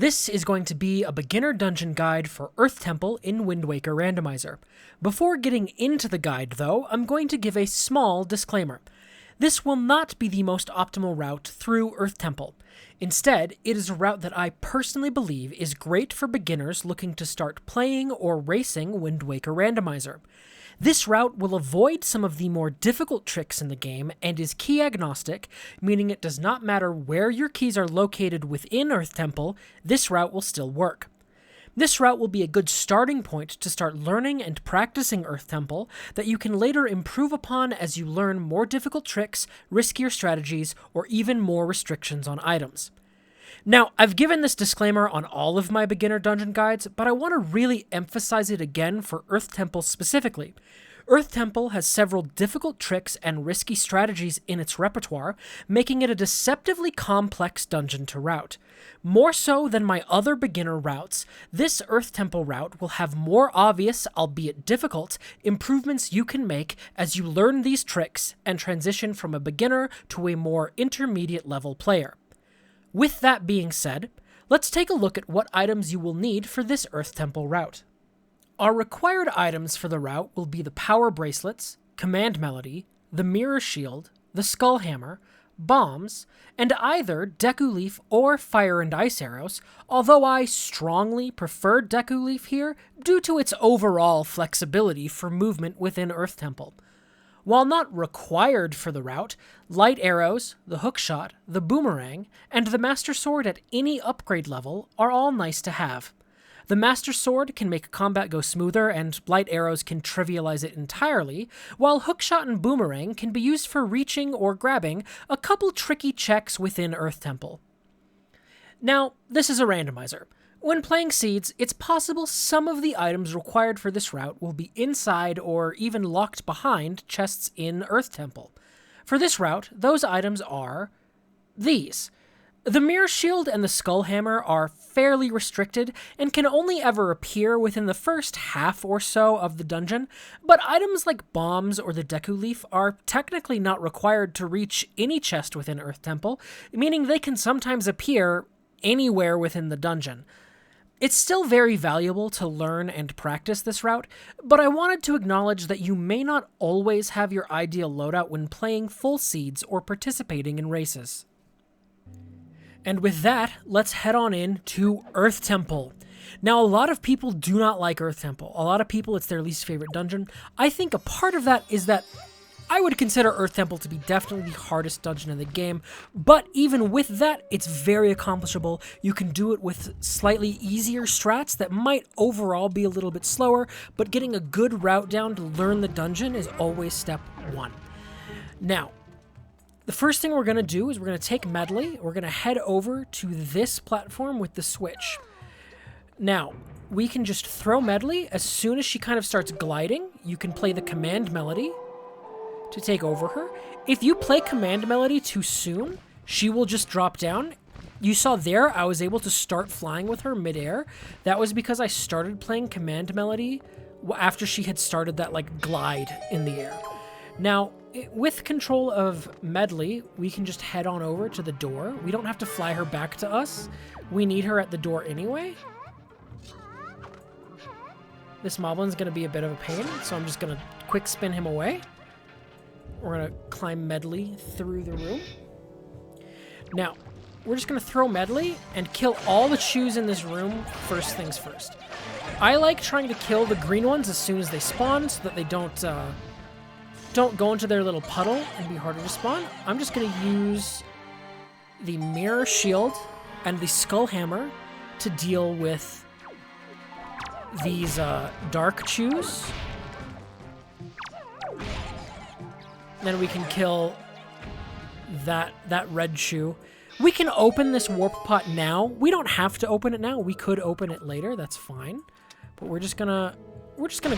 This is going to be a beginner dungeon guide for Earth Temple in Wind Waker Randomizer. Before getting into the guide, though, I'm going to give a small disclaimer. This will not be the most optimal route through Earth Temple. Instead, it is a route that I personally believe is great for beginners looking to start playing or racing Wind Waker Randomizer. This route will avoid some of the more difficult tricks in the game and is key agnostic, meaning it does not matter where your keys are located within Earth Temple, this route will still work. This route will be a good starting point to start learning and practicing Earth Temple that you can later improve upon as you learn more difficult tricks, riskier strategies, or even more restrictions on items. Now, I've given this disclaimer on all of my beginner dungeon guides, but I want to really emphasize it again for Earth Temple specifically. Earth Temple has several difficult tricks and risky strategies in its repertoire, making it a deceptively complex dungeon to route. More so than my other beginner routes, this Earth Temple route will have more obvious, albeit difficult, improvements you can make as you learn these tricks and transition from a beginner to a more intermediate level player. With that being said, let's take a look at what items you will need for this Earth Temple route. Our required items for the route will be the power bracelets, command melody, the mirror shield, the skull hammer, bombs, and either Deku Leaf or fire and ice arrows, although I strongly prefer Deku Leaf here due to its overall flexibility for movement within Earth Temple. While not required for the route, light arrows, the hookshot, the boomerang, and the Master Sword at any upgrade level are all nice to have. The Master Sword can make combat go smoother, and light arrows can trivialize it entirely, while hookshot and boomerang can be used for reaching or grabbing a couple tricky checks within Earth Temple. Now, this is a randomizer. When playing Seeds, it's possible some of the items required for this route will be inside or even locked behind chests in Earth Temple. For this route, those items are these. The Mirror Shield and the Skull Hammer are fairly restricted and can only ever appear within the first half or so of the dungeon, but items like bombs or the Deku Leaf are technically not required to reach any chest within Earth Temple, meaning they can sometimes appear anywhere within the dungeon. It's still very valuable to learn and practice this route, but I wanted to acknowledge that you may not always have your ideal loadout when playing full Seeds or participating in races. And with that, let's head on in to Earth Temple. Now, a lot of people do not like Earth Temple. A lot of people, it's their least favorite dungeon. I think a part of that is that I would consider Earth Temple to be definitely the hardest dungeon in the game, but even with that, it's very accomplishable. You can do it with slightly easier strats that might overall be a little bit slower, but getting a good route down to learn the dungeon is always step one. Now, the first thing we're going to do is we're going to take Medley, we're going to head over to this platform with the switch. Now, we can just throw Medley. As soon as she kind of starts gliding, you can play the command melody to take over her. If you play command melody too soon, she will just drop down. You saw there, I was able to start flying with her midair. That was because I started playing command melody after she had started that like glide in the air. Now, with control of Medley, we can just head on over to the door. We don't have to fly her back to us. We need her at the door anyway. This Moblin's going to be a bit of a pain, so I'm just going to quick spin him away. We're going to climb Medley through the room. Now, we're just going to throw Medley and kill all the chews in this room first things first. I like trying to kill the green ones as soon as they spawn so that they don't go into their little puddle and be harder to spawn. I'm just going to use the Mirror Shield and the Skull Hammer to deal with these dark chews. Then we can kill that red chew. We can open this warp pot now. We don't have to open it now. We could open it later. That's fine. But we're just gonna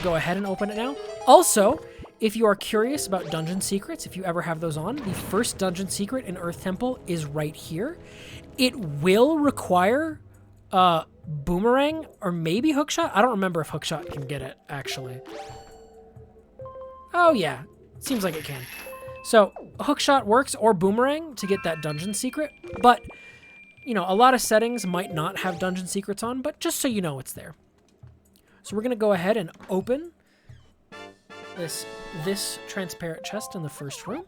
go ahead and open it now. Also, if you are curious about dungeon secrets, if you ever have those on, the first dungeon secret in Earth Temple is right here. It will require boomerang or maybe hookshot. I don't remember if hookshot can get it, actually. Oh, yeah. Seems like it can. So, hookshot works or boomerang to get that dungeon secret, but you know, a lot of settings might not have dungeon secrets on, but just so you know it's there. So we're going to go ahead and open this transparent chest in the first room.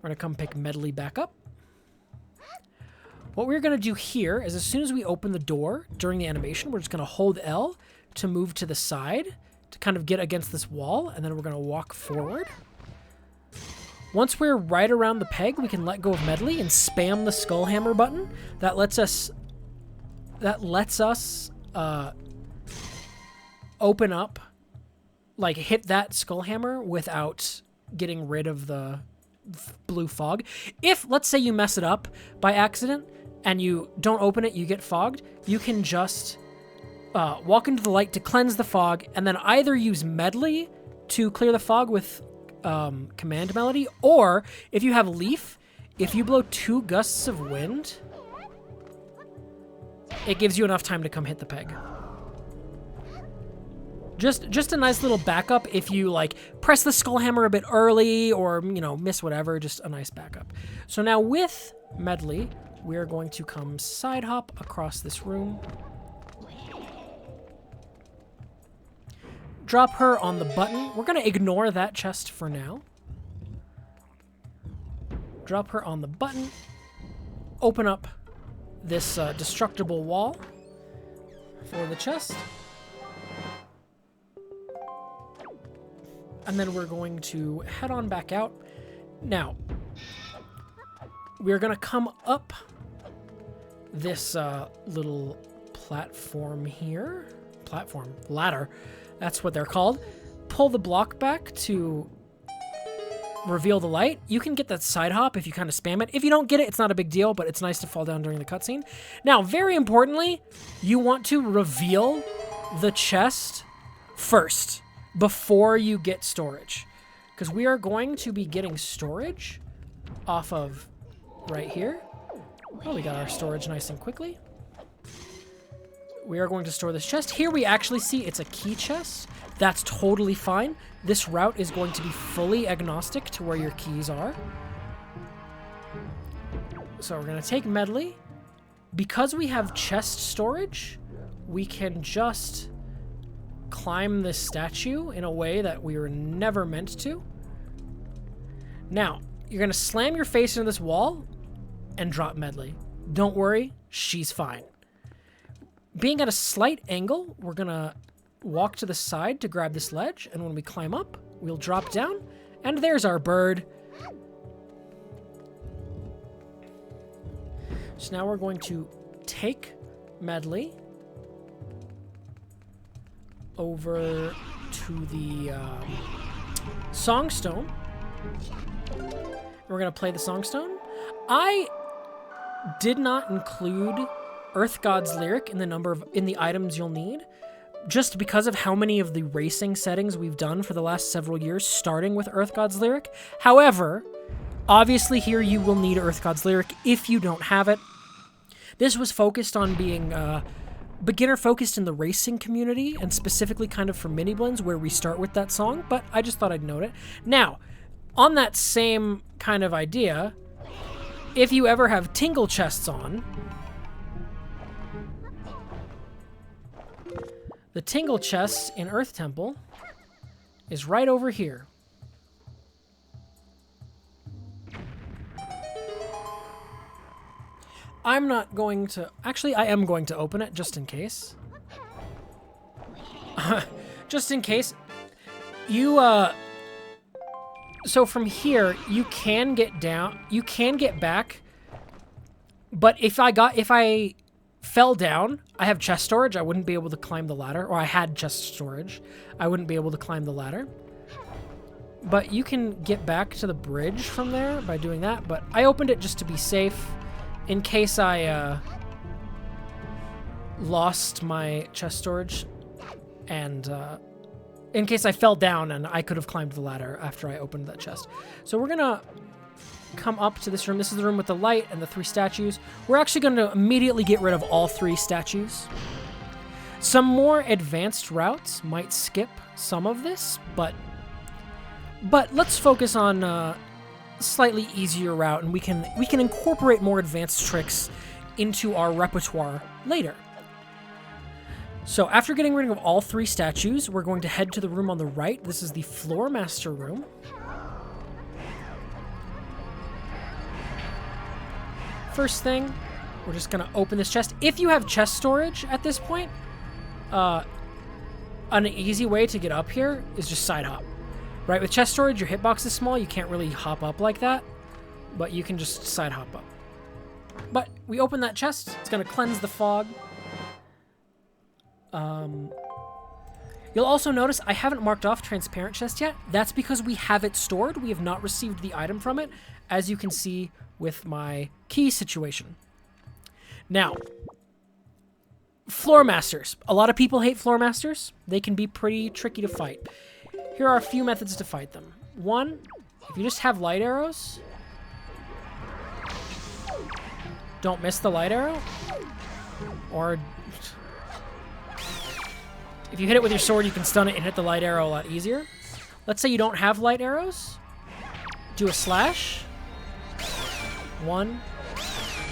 We're going to come pick Medley back up. What we're going to do here is as soon as we open the door during the animation, we're just going to hold L to move to the side to kind of get against this wall, and then we're going to walk forward. Once we're right around the peg, we can let go of Medley and spam the skull hammer button. That lets us open up, like hit that skull hammer without getting rid of the blue fog. If, let's say you mess it up by accident and you don't open it, you get fogged, you can just walk into the light to cleanse the fog, and then either use Medley to clear the fog with command melody, or if you have Leaf, if you blow 2 gusts of wind, it gives you enough time to come hit the peg. Just a nice little backup if you like press the skull hammer a bit early or, you know, miss whatever, just a nice backup. So now with Medley, we are going to come side hop across this room. Drop her on the button. We're going to ignore that chest for now. Drop her on the button. Open up this destructible wall for the chest. And then we're going to head on back out. Now, we're going to come up this little platform here. Ladder. That's what they're called. Pull the block back to reveal the light. You can get that side hop if you kind of spam it. If you don't get it, it's not a big deal, but it's nice to fall down during the cutscene. Now, very importantly, you want to reveal the chest first before you get storage, because we are going to be getting storage off of right here. Oh, we got our storage nice and quickly. We are going to store this chest. Here we actually see it's a key chest. That's totally fine. This route is going to be fully agnostic to where your keys are. So we're going to take Medley. Because we have chest storage, we can just climb this statue in a way that we were never meant to. Now, you're going to slam your face into this wall and drop Medley. Don't worry, she's fine. Being at a slight angle, we're going to walk to the side to grab this ledge, and when we climb up, we'll drop down, and there's our bird. So now we're going to take Medley over to the Songstone. We're going to play the Songstone. I did not include Earth God's lyric in the items you'll need, just because of how many of the racing settings we've done for the last several years, starting with Earth God's lyric. However, obviously here you will need Earth God's lyric if you don't have it. This was focused on being beginner focused in the racing community, and specifically kind of for mini blends where we start with that song, but I just thought I'd note it. Now, on that same kind of idea, if you ever have tingle chests on, the tingle chest in Earth Temple is right over here. I'm not going to... Actually, I am going to open it just in case. Just in case. You, so from here, you can get down. You can get back. But if I fell down, I have chest storage, I wouldn't be able to climb the ladder. Or I had chest storage. I wouldn't be able to climb the ladder. But you can get back to the bridge from there by doing that. But I opened it just to be safe, in case I lost my chest storage, and in case I fell down and I could have climbed the ladder after I opened that chest. So we're gonna come up to this room. This is the room with the light and the 3 statues. We're actually going to immediately get rid of all 3 statues. Some more advanced routes might skip some of this, but let's focus on slightly easier route, and we can incorporate more advanced tricks into our repertoire later. So after getting rid of all 3 statues, we're going to head to the room on the right. This is the Floor Master room. First thing, we're just going to open this chest. If you have chest storage at this point, an easy way to get up here is just side hop. Right, with chest storage, your hitbox is small. You can't really hop up like that, but you can just side hop up. But we open that chest. It's going to cleanse the fog. You'll also notice I haven't marked off transparent chest yet. That's because we have it stored. We have not received the item from it, as you can see with my key situation. Now, Floor Masters. A lot of people hate Floor Masters. They can be pretty tricky to fight. Here are a few methods to fight them. One, if you just have light arrows, don't miss the light arrow. Or if you hit it with your sword, you can stun it and hit the light arrow a lot easier. Let's say you don't have light arrows. Do a slash. 1,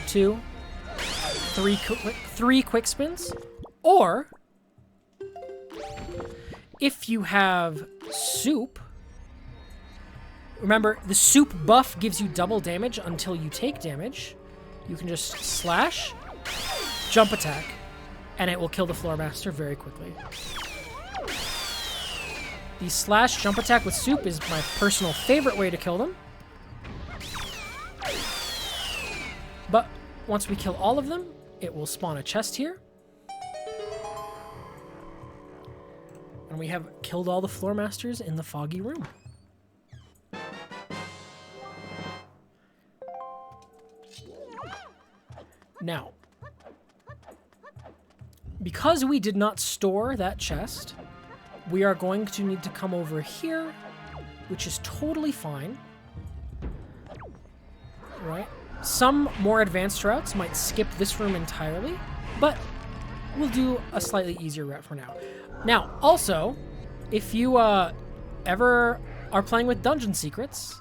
2, 3 quick spins. Or if you have soup, remember the soup buff gives you double damage until you take damage. You can just slash, jump attack, and it will kill the Floor Master very quickly. The slash jump attack with soup is my personal favorite way to kill them. But once we kill all of them, it will spawn a chest here. And we have killed all the Floor Masters in the foggy room. Now, because we did not store that chest, we are going to need to come over here, which is totally fine. Right? Some more advanced routes might skip this room entirely, but we'll do a slightly easier route for now. Now, also, if you ever are playing with dungeon secrets,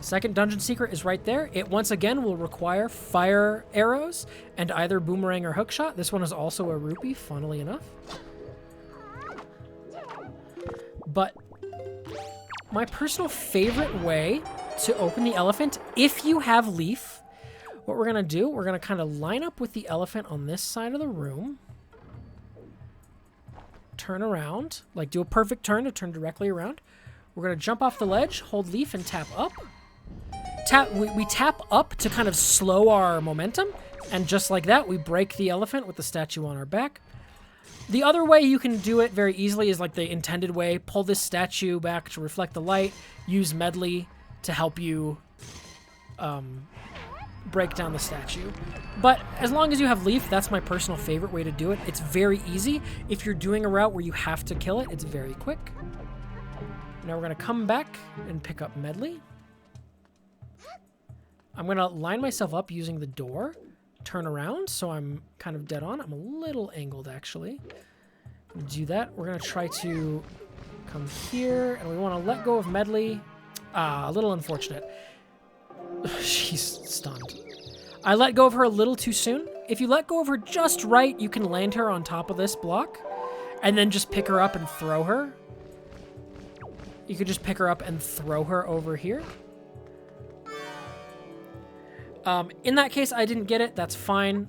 second dungeon secret is right there. It once again will require fire arrows and either boomerang or hookshot. This one is also a rupee, funnily enough. But my personal favorite way to open the elephant, if you have leaf, what we're going to do, we're going to kind of line up with the elephant on this side of the room. Turn around, like do a perfect turn to turn directly around. We're going to jump off the ledge, hold leaf, and tap up. We tap up to kind of slow our momentum, and just like that, we break the elephant with the statue on our back. The other way you can do it very easily is like the intended way. Pull this statue back to reflect the light. Use medley to help you break down the statue. But as long as you have leaf, that's my personal favorite way to do it. It's very easy. If you're doing a route where you have to kill it, it's very quick. Now we're going to come back and pick up medley. I'm going to line myself up using the door. Turn around so I'm kind of dead on. I'm a little angled, actually. Do that. We're going to try to come here, and we want to let go of medley. A little unfortunate. She's stunned. I let go of her a little too soon. If you let go of her just right, you can land her on top of this block, and then just pick her up and throw her. You could just pick her up and throw her over here. In that case, I didn't get it. That's fine.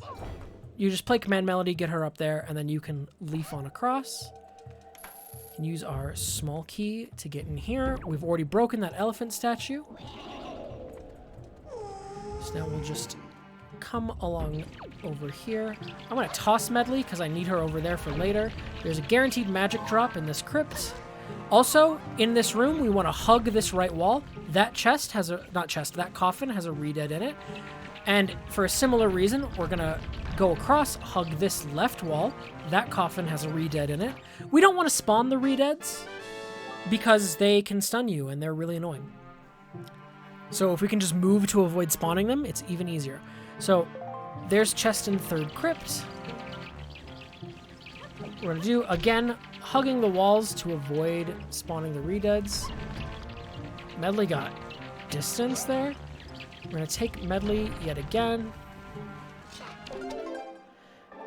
You just play command melody, get her up there, and then you can leaf on across. You can use our small key to get in here. We've already broken that elephant statue. So now we'll just come along over here. I'm going to toss medley because I need her over there for later. There's a guaranteed magic drop in this crypt. Also, in this room, we want to hug this right wall. That chest has a, that coffin has a redead in it. And for a similar reason, we're going to go across, hug this left wall. That coffin has a redead in it. We don't want to spawn the redeads because they can stun you and they're really annoying. So if we can just move to avoid spawning them, it's even easier. So there's chest in third crypt. We're going to do, again, hugging the walls to avoid spawning the redeads. Medley got distance there. We're going to take medley yet again.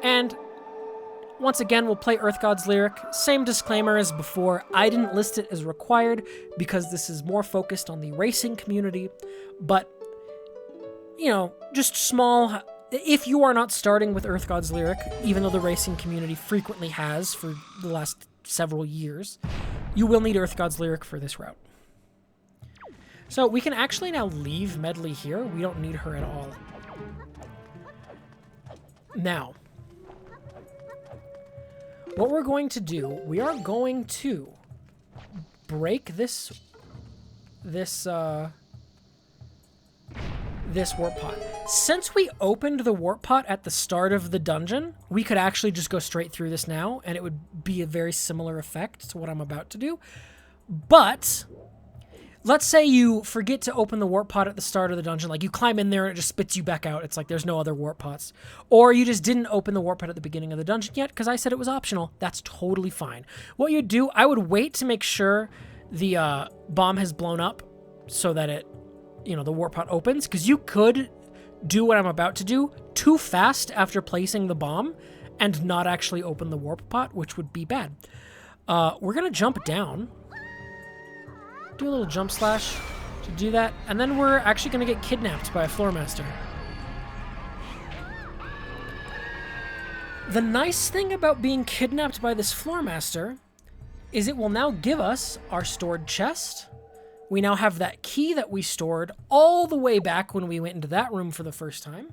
And once again, we'll play Earth God's Lyric. Same disclaimer as before. I didn't list it as required because this is more focused on the racing community. But, you know, just small... If you are not starting with Earth God's Lyric, even though the racing community frequently has for the last several years, you will need Earth God's Lyric for this route. So we can actually now leave Medley here. We don't need her at all. Now, what we're going to do, we are going to break this warp pot. Since we opened the warp pot at the start of the dungeon, we could actually just go straight through this now, and it would be a very similar effect to what I'm about to do. But let's say you forget to open the warp pot at the start of the dungeon, like you climb in there and it just spits you back out. It's like there's no other warp pots. Or you just didn't open the warp pot at the beginning of the dungeon yet because I said it was optional. That's totally fine. What you'd do, I would wait to make sure the bomb has blown up so that it, you know, the warp pot opens, because you could do what I'm about to do too fast after placing the bomb and not actually open the warp pot, which would be bad. We're going to jump down. Do a little jump slash to do that, and then we're actually going to get kidnapped by a floor master. The nice thing about being kidnapped by this floor master is it will now give us our stored chest. We now have that key that we stored all the way back when we went into that room for the first time,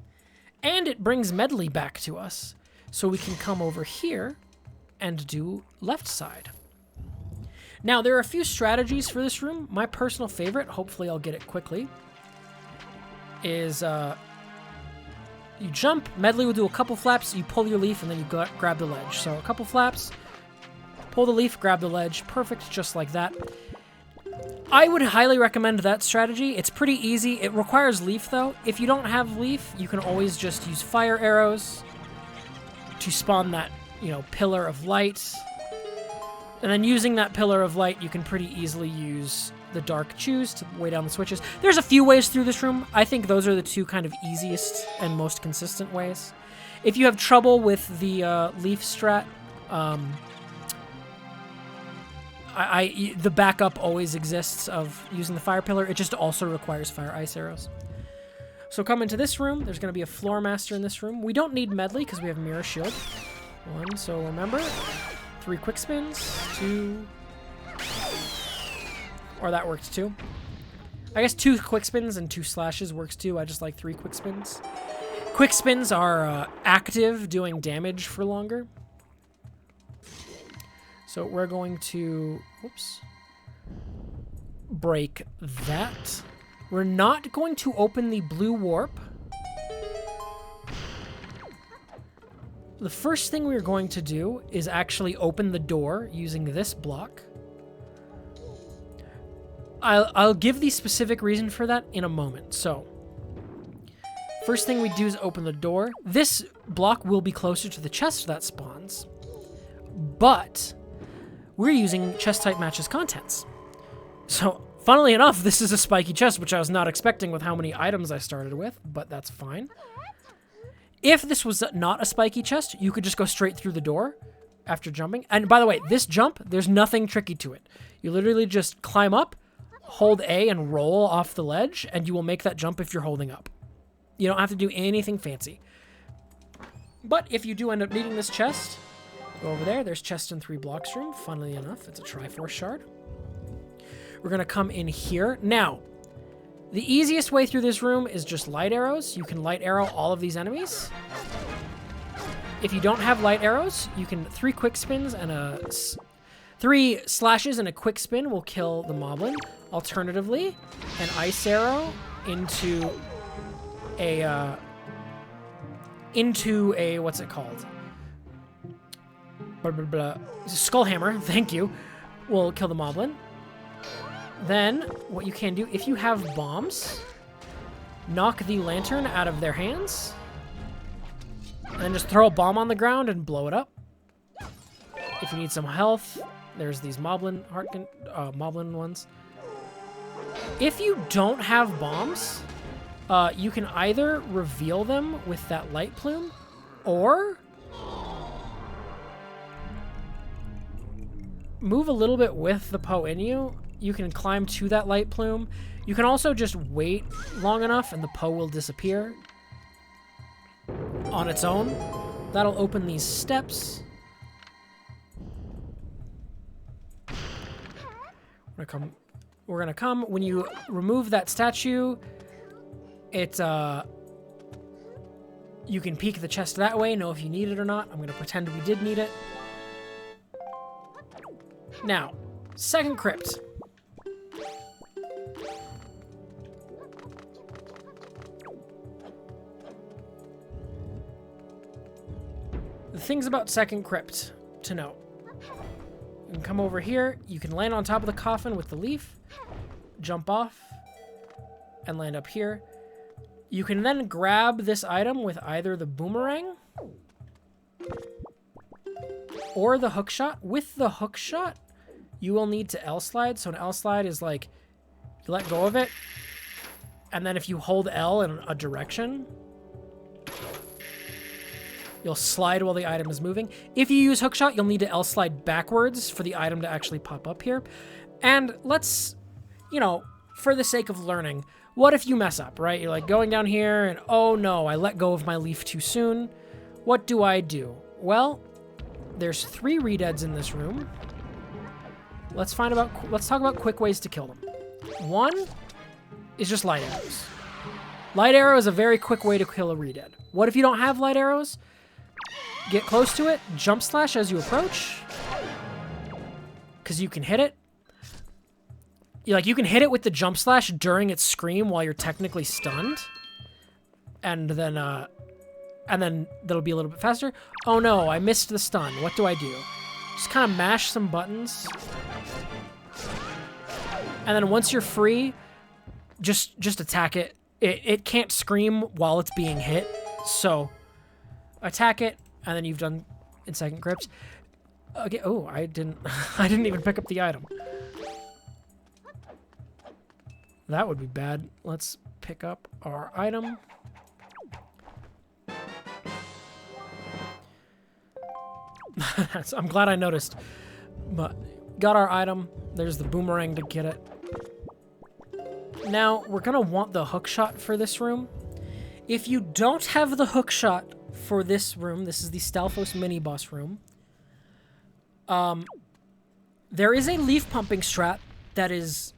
and it brings Medley back to us, so we can come over here and do left side. Now, there are a few strategies for this room. My personal favorite, hopefully I'll get it quickly, is you jump, Medley will do a couple flaps, you pull your leaf, and then you grab the ledge. So a couple flaps, pull the leaf, grab the ledge. Perfect, just like that. I would highly recommend that strategy. It's pretty easy. It requires leaf, though. If you don't have leaf, you can always just use fire arrows to spawn that, you know, pillar of light. And then using that pillar of light, you can pretty easily use the dark choose to weigh down the switches. There's a few ways through this room. I think those are the two kind of easiest and most consistent ways. If you have trouble with the leaf strat, the backup always exists of using the fire pillar. It just also requires fire ice arrows. So come into this room. There's going to be a floor master in this room. We don't need Medley because we have mirror shield. 1, so remember, 3 quick spins, 2, or that works too. I guess 2 quick spins and 2 slashes works too. I just like 3 quick spins. Quick spins are active, doing damage for longer. So we're going to, whoops, break that. We're not going to open the blue warp. The first thing we're going to do is actually open the door using this block. I'll give the specific reason for that in a moment. So, first thing we do is open the door. This block will be closer to the chest that spawns, but we're using chest type matches contents. So, funnily enough, this is a spiky chest, which I was not expecting with how many items I started with, but that's fine. If this was not a spiky chest, you could just go straight through the door after jumping. And by the way, this jump, there's nothing tricky to it. You literally just climb up, hold A and roll off the ledge, and you will make that jump if you're holding up. You don't have to do anything fancy. But if you do end up needing this chest, go over there. There's chest in 3 blocks room. Funnily enough, it's a Triforce shard. We're going to come in here. Now, the easiest way through this room is just light arrows. You can light arrow all of these enemies. If you don't have light arrows, you can 3 quick spins and 3 slashes and a quick spin will kill the moblin. Alternatively, an ice arrow into a what's it called? Skull hammer, thank you, will kill the moblin. Then, what you can do, if you have bombs, knock the lantern out of their hands, and then just throw a bomb on the ground and blow it up. If you need some health, there's these moblin ones. If you don't have bombs, you can either reveal them with that light plume, or move a little bit with the Poe in you. You can climb to that light plume. You can also just wait long enough and the Poe will disappear on its own. That'll open these steps. We're gonna come. When you remove that statue, it you can peek the chest that way, know if you need it or not. I'm gonna pretend we did need it. Now, second crypt. The things about second crypt to know. You can come over here. You can land on top of the coffin with the leaf, jump off, and land up here. You can then grab this item with either the boomerang or the hookshot. With the hookshot, you will need to L-slide. So an L-slide is like, you let go of it, and then if you hold L in a direction, you'll slide while the item is moving. If you use hookshot, you'll need to L-slide backwards for the item to actually pop up here. And let's, you know, for the sake of learning, what if you mess up, right? You're like going down here and, oh no, I let go of my leaf too soon. What do I do? Well, there's 3 redeads in this room. Let's talk about quick ways to kill them. One is just light arrows. Light arrow is a very quick way to kill a redead. What if you don't have light arrows? Get close to it, jump slash as you approach, because you can hit it. You can hit it with the jump slash during its scream while you're technically stunned, and then that'll be a little bit faster. Oh no, I missed the stun. What do I do? Just kind of mash some buttons, and then once you're free, just attack it. It can't scream while it's being hit, so attack it, and then you've done in second crypt. Okay. Oh, I didn't even pick up the item. That would be bad. Let's pick up our item. I'm glad I noticed. But got our item. There's the boomerang to get it. Now, we're going to want the hookshot for this room. If you don't have the hookshot for this room, this is the Stalfos mini-boss room, there is a leaf pumping strat that is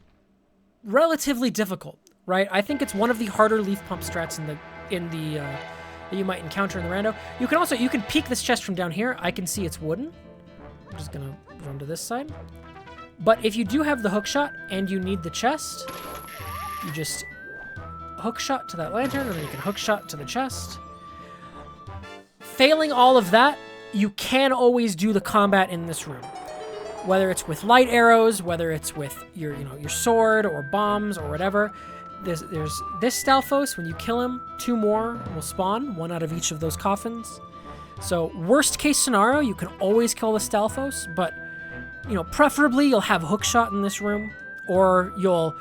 relatively difficult, right? I think it's one of the harder leaf pump strats that you might encounter in the rando. You can peek this chest from down here. I can see it's wooden. I'm just gonna run to this side. But if you do have the hookshot and you need the chest, you just hookshot to that lantern, and then you can hookshot to the chest. Failing all of that, you can always do the combat in this room. Whether it's with light arrows, whether it's with your sword or bombs or whatever. There's this Stalfos. When you kill him, 2 more will spawn, 1 out of each of those coffins. So worst case scenario, you can always kill the Stalfos, but preferably you'll have hookshot in this room, or you'll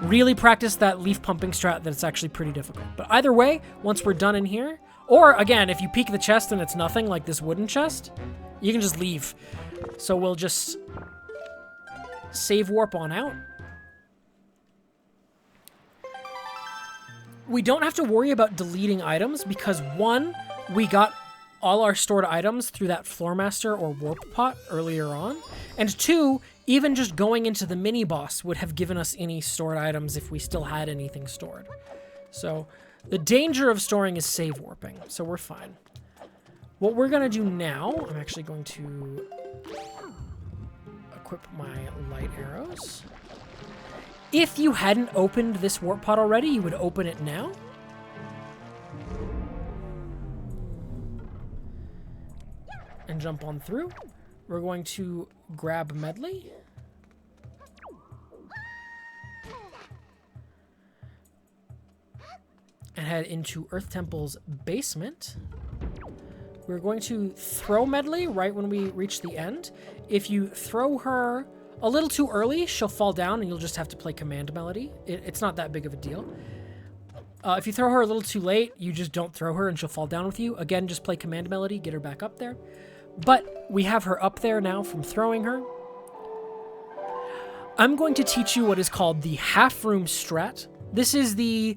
really practice that leaf pumping strat that's actually pretty difficult. But either way, once we're done in here, or again, if you peek the chest and it's nothing like this wooden chest, you can just leave. So we'll just save warp on out. We don't have to worry about deleting items because 1, we got all our stored items through that Floormaster or Warp Pot earlier on, and 2, even just going into the mini-boss would have given us any stored items if we still had anything stored. So the danger of storing is save warping, so we're fine. What we're going to do now, I'm actually going to equip my light arrows. If you hadn't opened this warp pod already, you would open it now. And jump on through. We're going to grab Medley. And head into Earth Temple's basement. We're going to throw Medley right when we reach the end. If you throw her a little too early, she'll fall down and you'll just have to play Command Melody. It's not that big of a deal. If you throw her a little too late, you just don't throw her and she'll fall down with you. Again, just play Command Melody, get her back up there. But we have her up there now from throwing her. I'm going to teach you what is called the half-room strat. This is the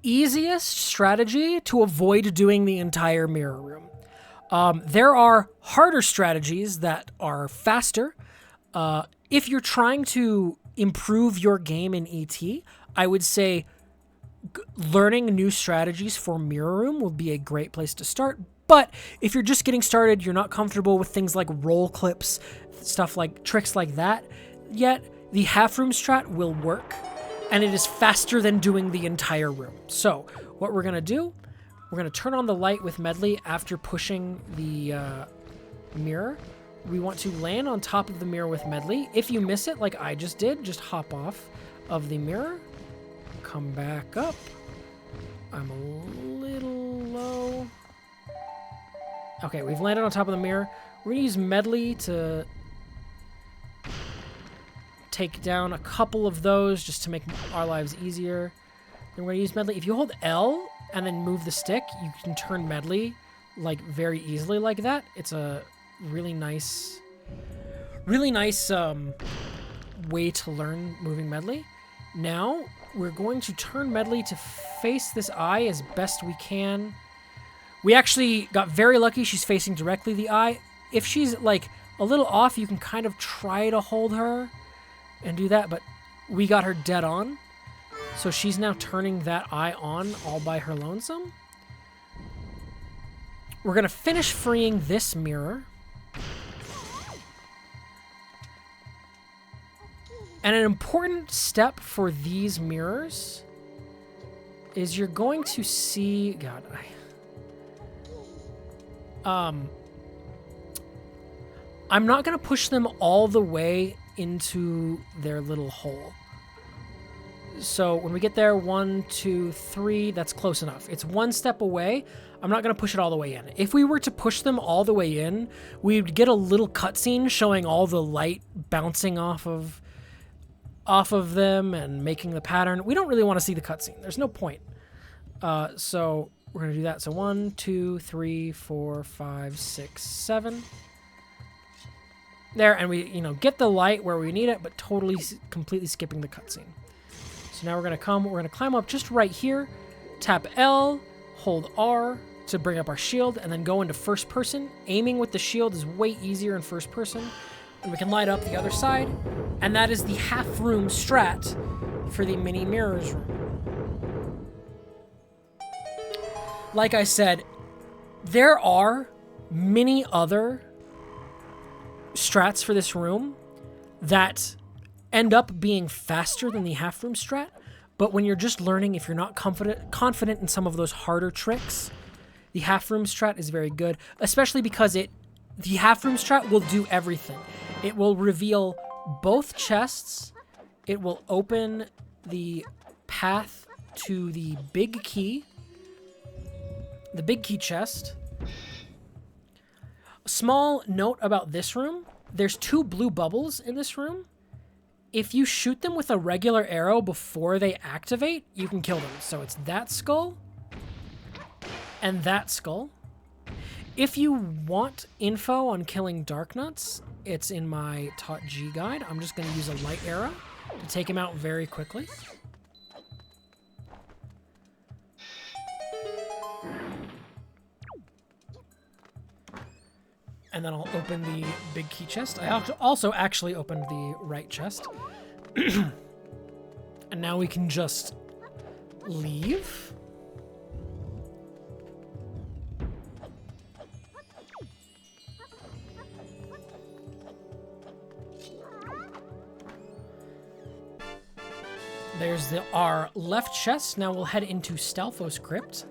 easiest strategy to avoid doing the entire mirror room. There are harder strategies that are faster. If you're trying to improve your game in ET, I would say learning new strategies for mirror room would be a great place to start. But if you're just getting started, you're not comfortable with things like roll clips, stuff like tricks like that yet, the half room strat will work, and it is faster than doing the entire room. So what we're going to do, we're going to turn on the light with Medley after pushing the mirror. We want to land on top of the mirror with Medley. If you miss it, like I just did, just hop off of the mirror, come back up. I'm a little low. Okay, we've landed on top of the mirror. We're going to use Medley to take down a couple of those just to make our lives easier. Then we're going to use Medley. If you hold L and then move the stick, you can turn Medley like very easily like that. It's a really nice way to learn moving Medley. Now we're going to turn Medley to face this eye as best we can. We actually got very lucky. She's facing directly the eye. If she's like a little off, you can kind of try to hold her and do that, but we got her dead on. So she's now turning that eye on all by her lonesome. We're going to finish freeing this mirror. And an important step for these mirrors is you're going to see... God, I'm not going to push them all the way into their little hole. So when we get there, 1, 2, 3, that's close enough. It's one step away. I'm not going to push it all the way in. If we were to push them all the way in, we'd get a little cutscene showing all the light bouncing off of them and making the pattern. We don't really want to see the cutscene. There's no point. So we're going to do that. So 1, 2, 3, 4, 5, 6, 7. There, and we, get the light where we need it, but totally, completely skipping the cutscene. So now we're going to climb up just right here, tap L, hold R to bring up our shield, and then go into first person. Aiming with the shield is way easier in first person, and we can light up the other side, and that is the half room strat for the mini mirrors room. Like I said, there are many other strats for this room that end up being faster than the half room strat, but when you're just learning, if you're not confident in some of those harder tricks, the half room strat is very good, especially because the half room strat will do everything. It will reveal both chests, it will open the path to the big key chest. Small note about this room, there's 2 blue bubbles in this room. If you shoot them with a regular arrow before they activate, you can kill them. So it's that skull and that skull. If you want info on killing Darknuts, it's in my Taught G guide. I'm just going to use a light arrow to take him out very quickly. And then I'll open the big key chest. I also actually opened the right chest. And now we can just leave. There's our left chest. Now we'll head into Stalfos Crypt.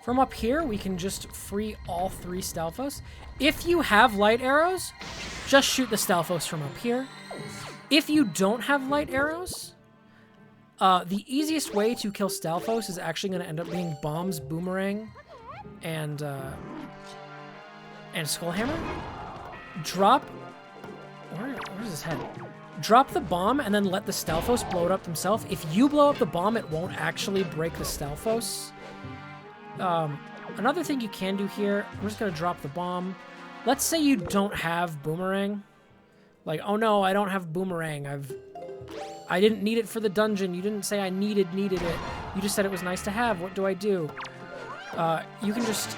From up here, we can just free all 3 Stalfos. If you have light arrows, just shoot the Stalfos from up here. If you don't have light arrows, the easiest way to kill Stalfos is actually going to end up being Bombs, Boomerang, and Skullhammer. Drop... Where's his head? Drop the bomb and then let the Stalfos blow it up themselves. If you blow up the bomb, it won't actually break the Stalfos. Another thing you can do here, I'm just going to drop the bomb. Let's say you don't have boomerang. Like, oh no, I don't have boomerang. I didn't need it for the dungeon. You didn't say I needed it. You just said it was nice to have. What do I do? You can just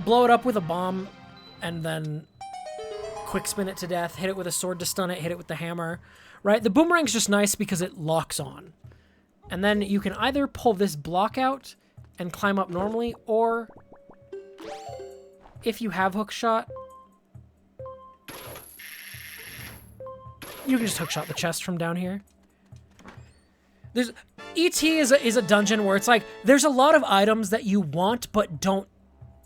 blow it up with a bomb and then quick spin it to death, hit it with a sword to stun it, hit it with the hammer, right? The boomerang's just nice because it locks on. And then you can either pull this block out and climb up normally, or if you have hook shot, you can just hook shot the chest from down here. ET is a dungeon where it's like, there's a lot of items that you want but don't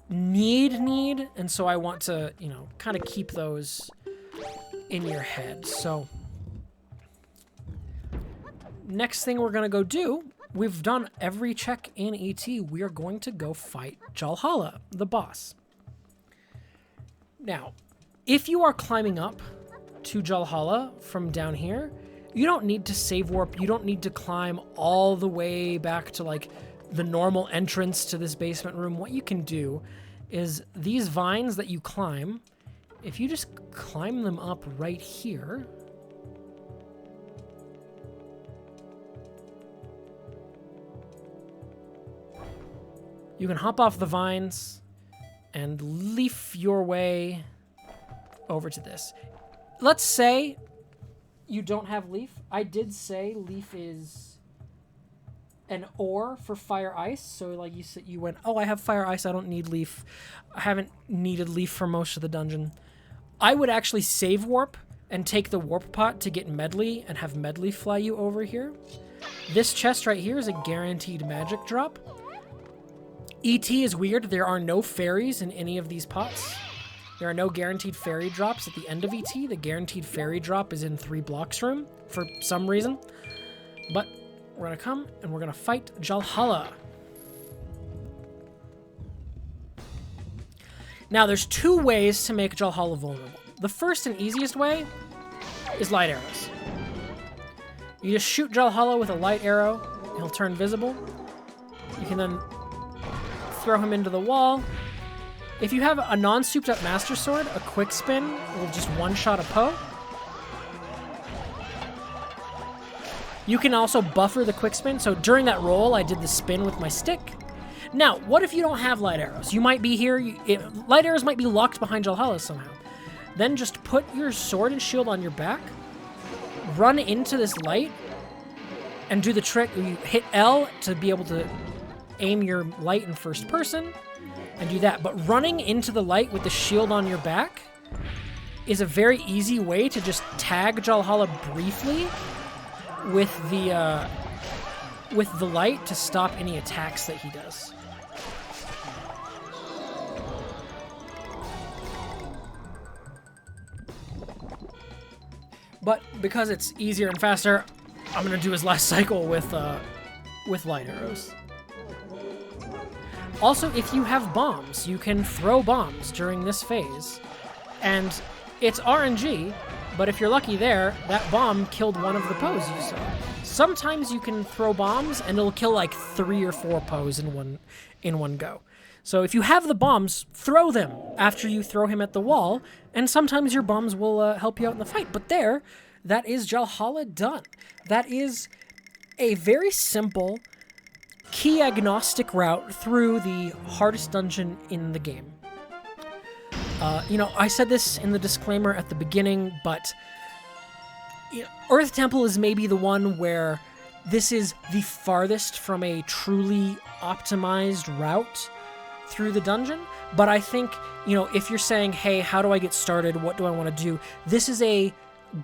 need, and so I want to, you know, kind of keep those in your head. So next thing we're gonna go do, we've done every check in ET. We are going to go fight Jalhalla, the boss. Now, if you are climbing up to Jalhalla from down here, you don't need to save warp. You don't need to climb all the way back to like the normal entrance to this basement room. What you can do is these vines that you climb, if you just climb them up right here, you can hop off the vines and leaf your way over to this. Let's say you don't have leaf. I did say leaf is an ore for fire ice. So like you said, you went, oh, I have fire ice. I don't need leaf. I haven't needed leaf for most of the dungeon. I would actually save warp and take the warp pot to get Medley and have Medley fly you over here. This chest right here is a guaranteed magic drop. ET is weird. There are no fairies in any of these pots. There are no guaranteed fairy drops at the end of ET. The guaranteed fairy drop is in 3 blocks room for some reason. But we're going to come and we're going to fight Jalhalla. Now, there's 2 ways to make Jalhalla vulnerable. The first and easiest way is light arrows. You just shoot Jalhalla with a light arrow. He'll turn visible. You can then throw him into the wall. If you have a non-souped up Master Sword, a quick spin will just one-shot a Poe. You can also buffer the quick spin. So during that roll, I did the spin with my stick. Now, what if you don't have light arrows? You might be here. Light arrows might be locked behind Jalhalla somehow. Then just put your sword and shield on your back, run into this light, and do the trick. You hit L to be able to aim your light in first person, and do that. But running into the light with the shield on your back is a very easy way to just tag Jalhalla briefly with the light to stop any attacks that he does. But because it's easier and faster, I'm gonna do his last cycle with light arrows. Also, if you have bombs, you can throw bombs during this phase. And it's RNG, but if you're lucky there, that bomb killed one of the Poes you saw. Sometimes you can throw bombs and it'll kill like 3 or 4 Poes in one go. So if you have the bombs, throw them after you throw him at the wall, and sometimes your bombs will help you out in the fight. But that is Jalhalla done. That is a very simple, key agnostic route through the hardest dungeon in the game. I said this in the disclaimer at the beginning, but Earth Temple is maybe the one where this is the farthest from a truly optimized route through the dungeon. But I think, if you're saying, hey, how do I get started? What do I want to do? This is a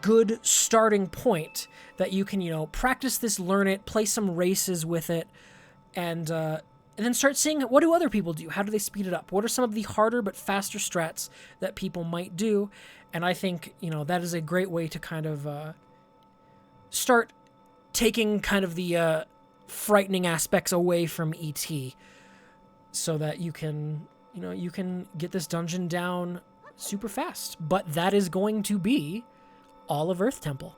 good starting point that you can, practice this, learn it, play some races with it, and then start seeing what do other people do? How do they speed it up? What are some of the harder but faster strats that people might do? And I think, that is a great way to kind of start taking kind of the frightening aspects away from ET so that you can get this dungeon down super fast. But that is going to be all of Earth Temple.